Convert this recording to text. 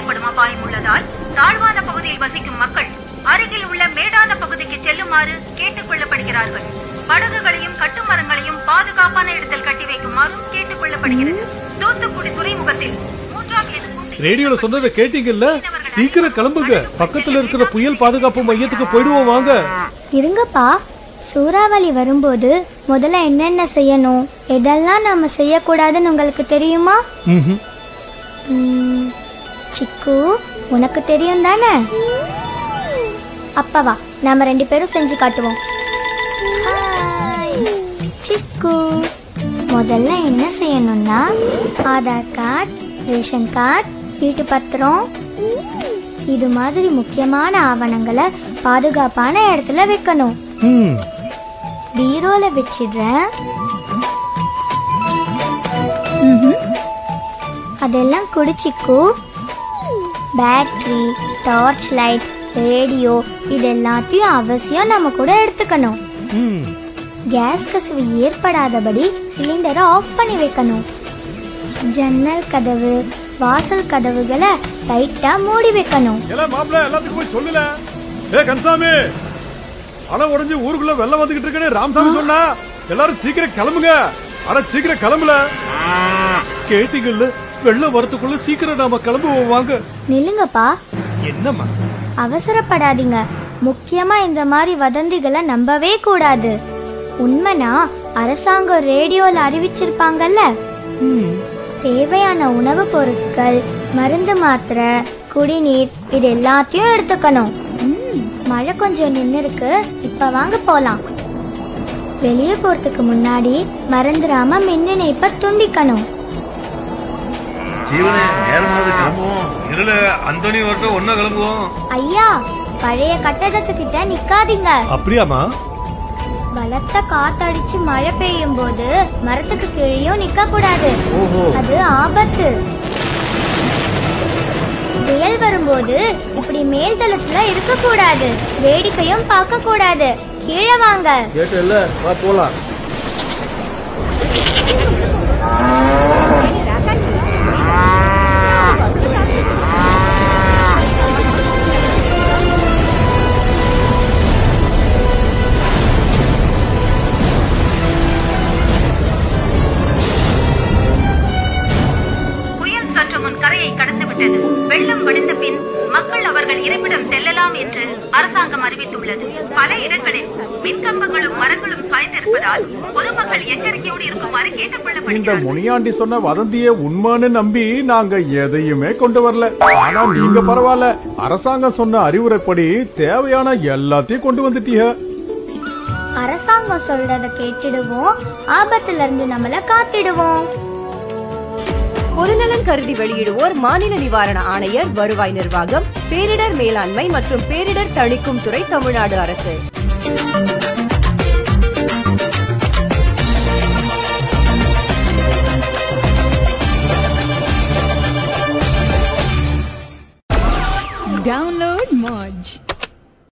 ஏற்படும் அபாயம் உள்ளதால் தாழ்வான பகுதியில் வசிக்கும் மக்கள் அருகில் உள்ள மேடான பகுதிக்கு செல்லுமாறு கேட்டுக் கொள்ளப்படுகிறார்கள். படகுகளையும் கட்டுமரங்களையும் பாதுகாப்பான இடத்தில் கட்டி வைக்குமாறும் கேட்டுக் கொள்ளப்படுகிறது. தூத்துக்குடி துறைமுகத்தில் 3ஆம் எண் ரேடியோல சொன்னதை கேட்டீங்கல்ல? சீக்கிரம் கிளம்புங்க, பக்கத்துல இருக்கிற புயல் பாதுகாப்பு மையத்துக்கு போயிடுவோம் வாங்க. இருங்கப்பா, சூறாவளி வரும்போது முதல்ல என்னென்ன செய்யணும், எதெல்லாம் நாம செய்யக்கூடாதுன்னு உங்களுக்கு தெரியுமா? சிக்கு, உனக்கு தெரியும் தானே? அப்பவா நாம 2 பேரும் செஞ்சு காட்டுவோம். சிக்கு, முதல்ல என்ன செய்யணும்னா ஆதார் கார்டு, ரேஷன் கார்டு, வீட்டு பத்திரம், இது மாதிரி முக்கியமான ஆவணங்களை பாதுகாப்பான இடத்துல வைக்கணும். பீரோல வச்சிடுறேன். அதெல்லாம் குடிச்சிக்கு. பேட்டரி, டார்ச் லைட், ரேடியோ இது எல்லாத்தையும் அவசியம் நம்ம கூட எடுத்துக்கணும். கேஸ் கசிவு ஏற்படாதபடி சிலிண்டரை ஆஃப் பண்ணி வைக்கணும். ஜன்னல் கதவு, வாசல் கதவுகளை டைட்டா மூடி வைக்கணும். எல்லாத்துக்கும் போய் சொல்லல. கன்சாமி, அணை உடைஞ்சு ஊருக்குள்ள வெள்ளம் வந்துகிட்டு இருக்குன்னு ராமசாமி சொன்னா. எல்லாரும் சீக்கிரம் கிளம்புங்க. ஆனா சீக்கிரம் கிளம்பல. கேட்டீங்கல்ல, வெள்ளம் வரத்துக்குள்ள சீக்கிரம் நாம கிளம்புவோம் வாங்க. நில்லுங்கப்பா. என்னம்மா? அவசரப்படாதீங்க. முக்கியமா இந்த மாதிரி வதந்திகளை நம்பவே கூடாது. உண்மைனா அரசாங்கம் ரேடியோல அறிவிச்சிருப்பாங்கல்ல. தேவையான உணவு பொருட்கள், மருந்து மாத்திரை, குடிநீர் இது எல்லாத்தையும் எடுத்துக்கணும். மழை கொஞ்சம் நின்னு இருக்கு, இப்ப வாங்க போலாம். வெளியே போறதுக்கு முன்னாடி மறந்துடாம மின் இணைப்பை துண்டிக்கணும். ஐயா, பழைய கட்டடத்துக்கிட்ட நிக்காதீங்க. அப்படியாமா? பலத்த காத்தடிச்சு மழை பெய்யும் போது மரத்துக்கு கீழேயும் நிக்க கூடாது, அது ஆபத்து. புயல் வரும்போது இப்படி மேல்தளத்துல இருக்க கூடாது, வேடிக்கையும் பார்க்க கூடாது. கீழே வாங்க. போலாம். கரையை கடந்துவிட்டது. வெள்ளம் வடிந்த பின் மக்கள் அவர்கள் இருப்பிடம் செல்லலாம் என்று அரசாங்கம் அறிவித்துள்ளது. பல இடங்களில் மின்கம்பங்களும் மரங்களும் சாய்ந்திருப்பதால் பொதுமக்கள் எச்சரிக்கையோடு இருக்குமாறு கேட்டுக் கொள்ளப்படுகிறது. இந்த முனியாண்டி சொன்ன வதந்திய உண்மைன்னு நம்பி நாங்க எதையுமே கொண்டு வரல. ஆனா நீங்க பரவாயில்ல, அரசாங்கம் சொன்ன அறிவுரைப்படி தேவையான எல்லாத்தையும் கொண்டு வந்துட்டீங்க. அரசாங்கம் சொல்றத கேட்டுடுவோம், ஆபத்துல இருந்து நம்மள காத்திடுவோம். பொதுநலன் கருதி வெளியிடுவோர் மாநில நிவாரண ஆணையர், வருவாய் நிர்வாகம், பேரிடர் மேலாண்மை மற்றும் பேரிடர் தணிக்கும் துறை, தமிழ்நாடு அரசு.